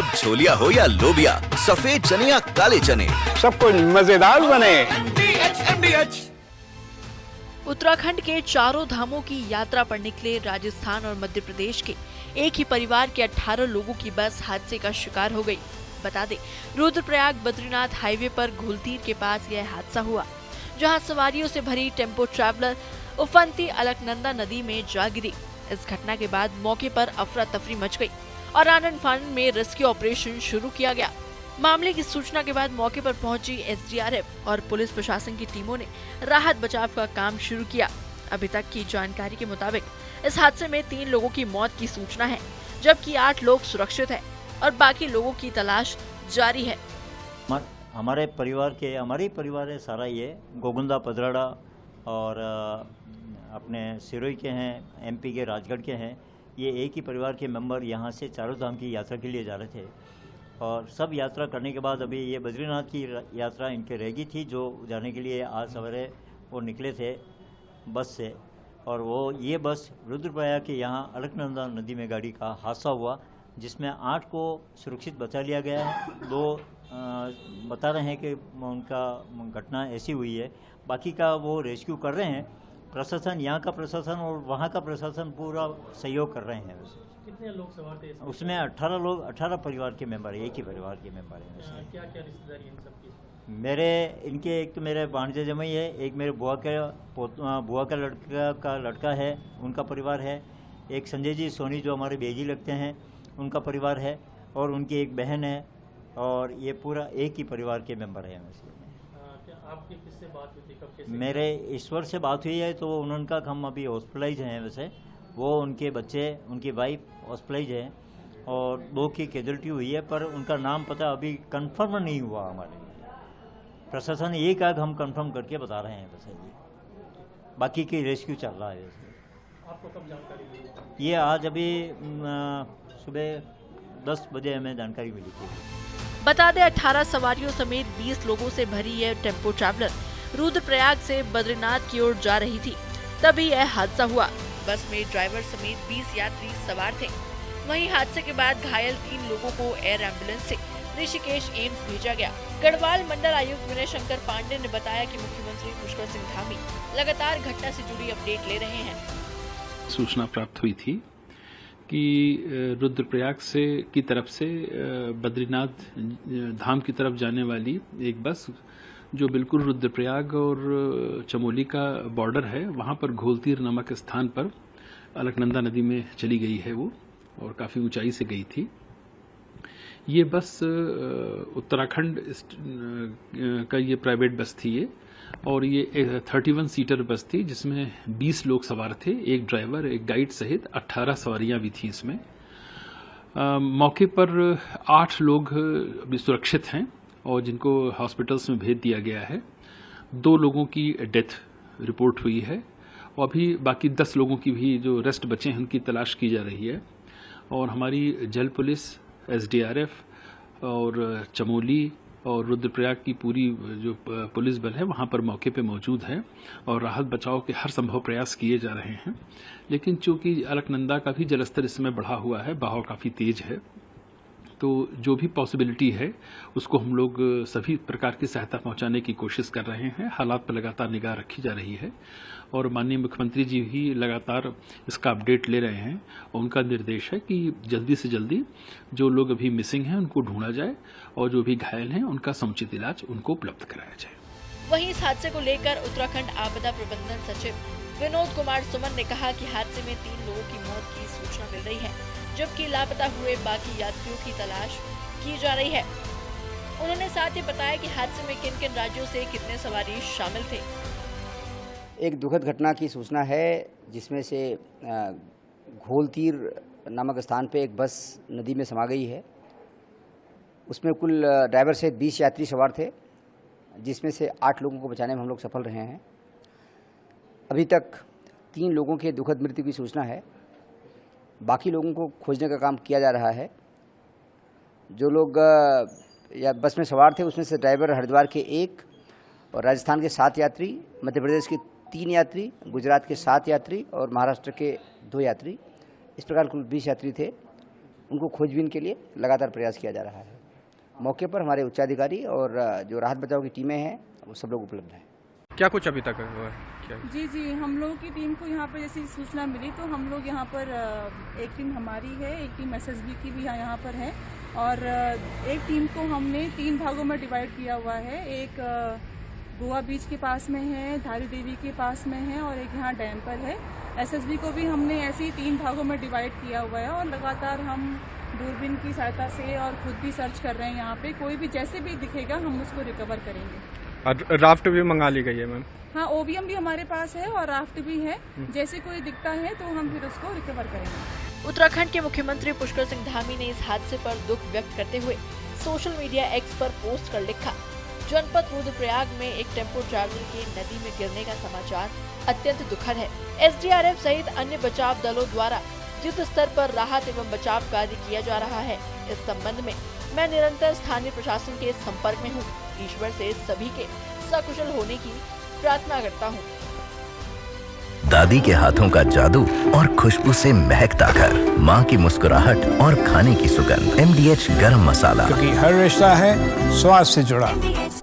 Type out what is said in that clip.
अब छोलिया हो या लोबिया, सफेद चने या काले चने, सबको मजेदार बने। उत्तराखंड के चारों धामों की यात्रा पर निकले राजस्थान और मध्य प्रदेश के एक ही परिवार के 18 लोगों की बस हादसे का शिकार हो गई। बता दें, रुद्रप्रयाग बद्रीनाथ हाईवे पर घोलतीर के पास यह हादसा हुआ, जहां सवारियों से भरी टेम्पो ट्रैवलर उफनती अलकनंदा नदी में जा गिरी। इस घटना के बाद मौके पर अफरा तफरी मच गई और आनंद फानन में रेस्क्यू ऑपरेशन शुरू किया गया। मामले की सूचना के बाद मौके पर पहुंची एसडीआरएफ और पुलिस प्रशासन की टीमों ने राहत बचाव का काम शुरू किया। अभी तक की जानकारी के मुताबिक इस हादसे में 3 लोगों की मौत की सूचना है, जबकि 8 लोग सुरक्षित हैं और बाकी लोगों की तलाश जारी है। हमारे परिवार है सारा, ये गोगुंदा पदराड़ा और अपने सिरोही के हैं, एमपी के राजगढ़ के हैं। ये एक ही परिवार के मेंबर यहाँ से चारों धाम की यात्रा के लिए जा रहे थे और सब यात्रा करने के बाद अभी ये बद्रीनाथ की यात्रा इनके रह गई थी, जो जाने के लिए आज सवेरे वो निकले थे बस से। और वो ये बस रुद्रप्रयाग के यहाँ अलकनंदा नदी में गाड़ी का हादसा हुआ, जिसमें 8 को सुरक्षित बचा लिया गया है। 2 बता रहे हैं कि उनका घटना ऐसी हुई है, बाकी का वो रेस्क्यू कर रहे हैं। प्रशासन, यहाँ का प्रशासन और वहाँ का प्रशासन पूरा सहयोग कर रहे हैं। कितने लोग सवार थे? उसमें 18 लोग, 18 परिवार के मेंबर, एक ही परिवार के मेंबर हैं। क्या क्या रिश्तेदारी इन सबकी? मेरे इनके एक तो मेरे भांजे जमाई है, एक मेरे बुआ का लड़का है, उनका परिवार है। एक संजय जी सोनी जो हमारे बेजी लगते हैं, उनका परिवार है, और उनकी एक बहन है, और ये पूरा एक ही परिवार के मेंबर हैं। आपकी किससे बात हुई थी, कब कैसे? मेरे ईश्वर से बात हुई है, तो उनका हम अभी हॉस्पिटलाइज हैं। वैसे वो, उनके बच्चे, उनकी वाइफ हॉस्पिटलाइज है और 2 की कैजुअल्टी हुई है, पर उनका नाम पता अभी कंफर्म नहीं हुआ। हमारे प्रशासन ये कहा, हम कंफर्म करके बता रहे हैं वैसे जी, बाकी की रेस्क्यू चल रहा है। वैसे आपको कब जानकारी मिली? ये आज अभी सुबह 10 बजे हमें जानकारी मिली थी। बता दें, 18 सवारियों समेत 20 लोगों से भरी यह टेम्पो ट्रैवलर रुद्रप्रयाग से बद्रीनाथ की ओर जा रही थी, तभी यह हादसा हुआ। बस में ड्राइवर समेत 20 यात्री सवार थे। वहीं हादसे के बाद घायल 3 लोगों को एयर एम्बुलेंस से ऋषिकेश एम्स भेजा गया। गढ़वाल मंडल आयुक्त विनय शंकर पांडे ने बताया कि मुख्यमंत्री पुष्कर सिंह धामी लगातार घटना से जुड़ी अपडेट ले रहे हैं। सूचना प्राप्त हुई थी कि रुद्रप्रयाग की तरफ से बद्रीनाथ धाम की तरफ जाने वाली एक बस, जो बिल्कुल रुद्रप्रयाग और चमोली का बॉर्डर है, वहां पर घोलतीर नामक स्थान पर अलकनंदा नदी में चली गई है वो, और काफ़ी ऊंचाई से गई थी। ये बस उत्तराखंड का ये प्राइवेट बस थी ये, और ये 31 सीटर बस थी, जिसमें 20 लोग सवार थे, एक ड्राइवर, एक गाइड सहित 18 सवारियां भी थी इसमें। मौके पर 8 लोग अभी सुरक्षित हैं और जिनको हॉस्पिटल्स में भेज दिया गया है। 2 लोगों की डेथ रिपोर्ट हुई है और अभी बाकी 10 लोगों की भी जो रेस्ट बचे हैं उनकी तलाश की जा रही है। और हमारी जल पुलिस, एसडीआरएफ और चमोली और रुद्रप्रयाग की पूरी जो पुलिस बल है वहां पर मौके पे मौजूद है और राहत बचाव के हर संभव प्रयास किए जा रहे हैं। लेकिन चूंकि अलकनंदा का भी जलस्तर इस समय बढ़ा हुआ है, बहाव काफ़ी तेज है, तो जो भी पॉसिबिलिटी है उसको हम लोग सभी प्रकार की सहायता पहुंचाने की कोशिश कर रहे हैं। हालात पर लगातार निगाह रखी जा रही है और माननीय मुख्यमंत्री जी भी लगातार इसका अपडेट ले रहे हैं। उनका निर्देश है कि जल्दी से जल्दी जो लोग अभी मिसिंग हैं उनको ढूंढा जाए और जो भी घायल हैं उनका समुचित इलाज उनको उपलब्ध कराया जाए। वहीं इस हादसे को लेकर उत्तराखंड आपदा प्रबंधन सचिव विनोद कुमार सुमन ने कहा कि हादसे में 3 लोगों की मौत की सूचना मिल रही है, जबकि लापता हुए बाकी यात्रियों की तलाश की जा रही है। उन्होंने साथ ही बताया कि हादसे में किन किन राज्यों से कितने सवारी शामिल थे। एक दुखद घटना की सूचना है, जिसमें से घोलतीर नामक स्थान पे एक बस नदी में समा गई है। उसमें कुल ड्राइवर से 20 यात्री सवार थे, जिसमें से 8 लोगों को बचाने में हम लोग सफल रहे हैं। अभी तक 3 लोगों के दुखद मृत्यु की सूचना है, बाकी लोगों को खोजने का काम किया जा रहा है। जो लोग या बस में सवार थे उसमें से ड्राइवर हरिद्वार के 1 और राजस्थान के 7 यात्री, मध्य प्रदेश के 3 यात्री, गुजरात के 7 यात्री और महाराष्ट्र के 2 यात्री, इस प्रकार कुल 20 यात्री थे। उनको खोजबीन के लिए लगातार प्रयास किया जा रहा है। मौके पर हमारे उच्चाधिकारी और जो राहत बचाव की टीमें हैं वो सब लोग उपलब्ध हैं। क्या कुछ अभी तक हुआ है? क्या? जी, हम लोगों की टीम को यहाँ पर जैसी सूचना मिली तो हम लोग यहाँ पर एक टीम हमारी है, एक टीम एसएसबी की भी यहाँ पर है और एक टीम को हमने 3 भागों में डिवाइड किया हुआ है। एक गोवा बीच के पास में है, धारी देवी के पास में है और एक यहाँ डैम पर है। एसएसबी को भी हमने ऐसे ही 3 भागों में डिवाइड किया हुआ है और लगातार हम दूरबीन की सहायता से और खुद भी सर्च कर रहे हैं। यहाँ पे कोई भी जैसे भी दिखेगा हम उसको रिकवर करेंगे। राफ्ट भी मंगा ली गई है मैम? हाँ, ओवीएम भी हमारे पास है और राफ्ट भी है। जैसे कोई दिखता है तो हम फिर उसको रिकवर करेंगे। उत्तराखंड के मुख्यमंत्री पुष्कर सिंह धामी ने इस हादसे पर दुख व्यक्त करते हुए सोशल मीडिया एक्स पर पोस्ट कर लिखा, जनपद रुद्रप्रयाग में एक टेम्पो ट्रैवलर के नदी में गिरने का समाचार अत्यंत दुखद है। एसडीआरएफ सहित अन्य बचाव दलों द्वारा युद्ध स्तर पर राहत एवं बचाव कार्य किया जा रहा है। इस संबंध में मैं निरंतर स्थानीय प्रशासन के संपर्क में हूँ। ईश्वर से सभी के सकुशल होने की प्रार्थना करता हूँ। दादी के हाथों का जादू और खुशबू से महकता घर, माँ की मुस्कुराहट और खाने की सुगंध। MDH गरम मसाला, क्योंकि हर रिश्ता है स्वाद से जुड़ा।